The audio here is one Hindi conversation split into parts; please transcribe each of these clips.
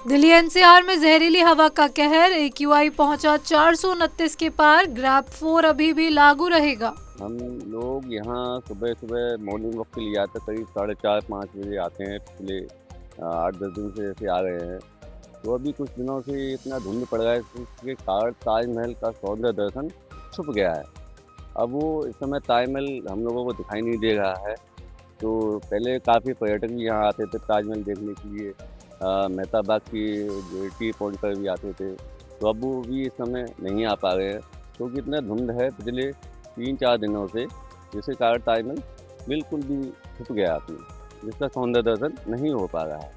दिल्ली एनसीआर में जहरीली हवा का कहर, AQI पहुंचा 429 के पार, ग्रैब 4 अभी भी लागू रहेगा। हम लोग यहाँ सुबह सुबह मॉर्निंग वॉक के लिए आते, करीब 4:30-5 बजे आते हैं। पिछले 8-10 दिन से ऐसे आ रहे हैं। तो अभी कुछ दिनों से इतना धुंध पड़ रहा है इसके कारण ताजमहल का सौंदर्य दर्शन छुप गया है। अब वो इस समय ताजमहल हम लोगों को दिखाई नहीं दे रहा है। तो पहले काफ़ी पर्यटक भी यहाँ आते थे ताजमहल देखने के लिए। मेहता बाग की जो टी पॉइंट पर भी आते थे। तो अब वो भी इस समय नहीं आ पा रहे हैं क्योंकि इतना धुंध है पिछले 3-4 दिनों से, जिसके कारण ताजमहल बिल्कुल भी छुप गया अपनी, जिसका सौंदर्य दर्शन नहीं हो पा रहा है।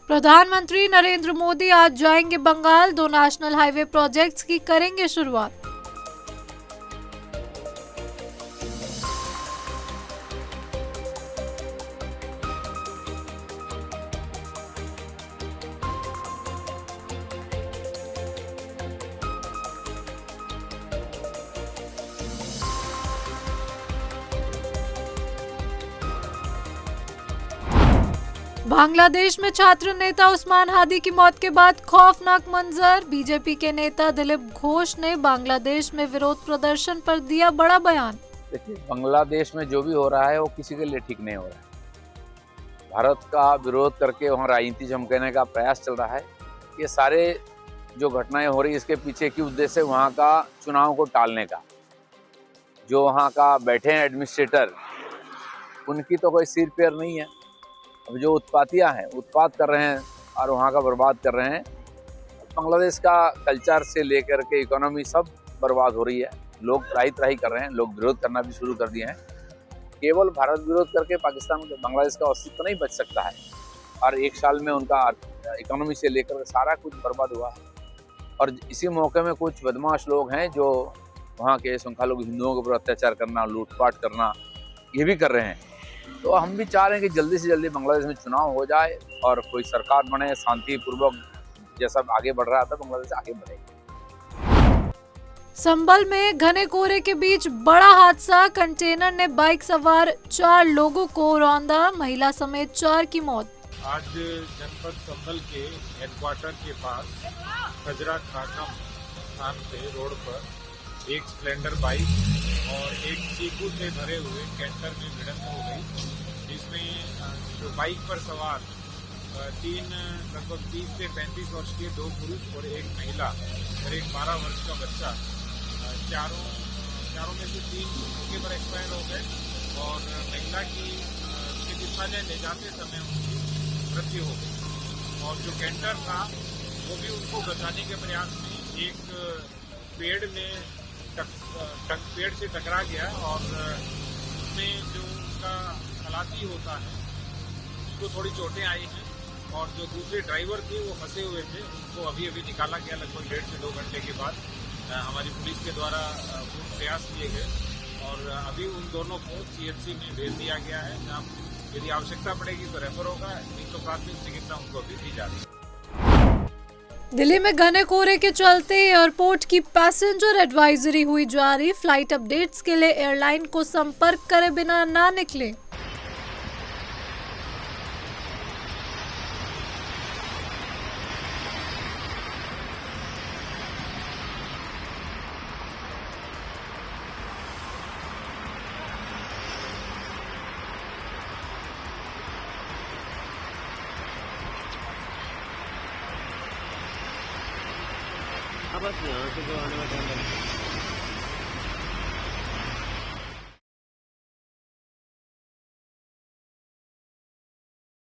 प्रधानमंत्री नरेंद्र मोदी आज जाएंगे बंगाल, 2 नेशनल हाईवे प्रोजेक्ट्स की करेंगे शुरुआत। बांग्लादेश में छात्र नेता उस्मान हादी की मौत के बाद खौफनाक मंजर, बीजेपी के नेता दिलीप घोष ने बांग्लादेश में विरोध प्रदर्शन पर दिया बड़ा बयान। देखिए, बांग्लादेश में जो भी हो रहा है वो किसी के लिए ठीक नहीं हो रहा है। भारत का विरोध करके वहाँ राजनीति चमकाने का प्रयास चल रहा है। ये सारे जो घटनाएं हो रही है इसके पीछे की उद्देश्य वहाँ का चुनाव को टालने का। जो वहाँ का बैठे हैं एडमिनिस्ट्रेटर, उनकी तो कोई सिर पैर नहीं है। अब जो उत्पातियाँ हैं उत्पात कर रहे हैं और वहाँ का बर्बाद कर रहे हैं। बांग्लादेश का कल्चर से लेकर के इकोनॉमी सब बर्बाद हो रही है। लोग त्राही कर रहे हैं, लोग विरोध करना भी शुरू कर दिए हैं। केवल भारत विरोध करके पाकिस्तान बांग्लादेश का अस्तित्व नहीं बच सकता है। और 1 साल में उनका इकोनॉमी से लेकर सारा कुछ बर्बाद हुआ है। और इसी मौके में कुछ बदमाश लोग हैं जो वहाँ के संख्यालघु हिंदुओं के ऊपर अत्याचार करना, लूटपाट करना, ये भी कर रहे हैं। तो हम भी चाह रहे हैं कि जल्दी से जल्दी बांग्लादेश में चुनाव हो जाए और कोई सरकार बने, शांतिपूर्वक जैसा आगे बढ़ रहा था बांग्लादेश आगे बढ़ेगा। संभल में घने कोहरे के बीच बड़ा हादसा, कंटेनर ने बाइक सवार 4 लोगों को रौंदा, महिला समेत 4 की मौत। आज जनपद संभल के हेडक्वार्टर के पास खजरा खाटम स्थान पे रोड पर एक स्प्लेंडर बाइक और एक चीकू से भरे हुए कैंटर में भिड़ंत हो गई, जिसमें जो बाइक पर सवार 3 लगभग 30 से 35 वर्ष के 2 पुरुष और एक महिला और एक 12 वर्ष का बच्चा, चारों में से 3 मौके पर एक्सपायर हो गए और महिला की चिकित्सालय ले जाते समय उनकी मृत्यु हो गई। और जो कैंटर था वो भी उनको बचाने के प्रयास में एक पेड़ से टकरा गया और उसमें जो उनका खलासी होता है उसको थोड़ी चोटें आई हैं। और जो दूसरे ड्राइवर थे वो फंसे हुए थे, उनको अभी निकाला गया लगभग 1.5 से 2 घंटे के बाद। हमारी पुलिस के द्वारा पूर्ण प्रयास किए गए और अभी उन दोनों को CHC में भेज दिया गया है, जहाँ यदि आवश्यकता पड़ेगी तो रेफर होगा, नहीं तो प्राथमिक चिकित्सा उनको अभी दी जा रही है। दिल्ली में घने कोहरे के चलते एयरपोर्ट की पैसेंजर एडवाइजरी हुई जारी, फ्लाइट अपडेट्स के लिए एयरलाइन को संपर्क करे बिना ना निकले। बस यहाँ से जो आने वाले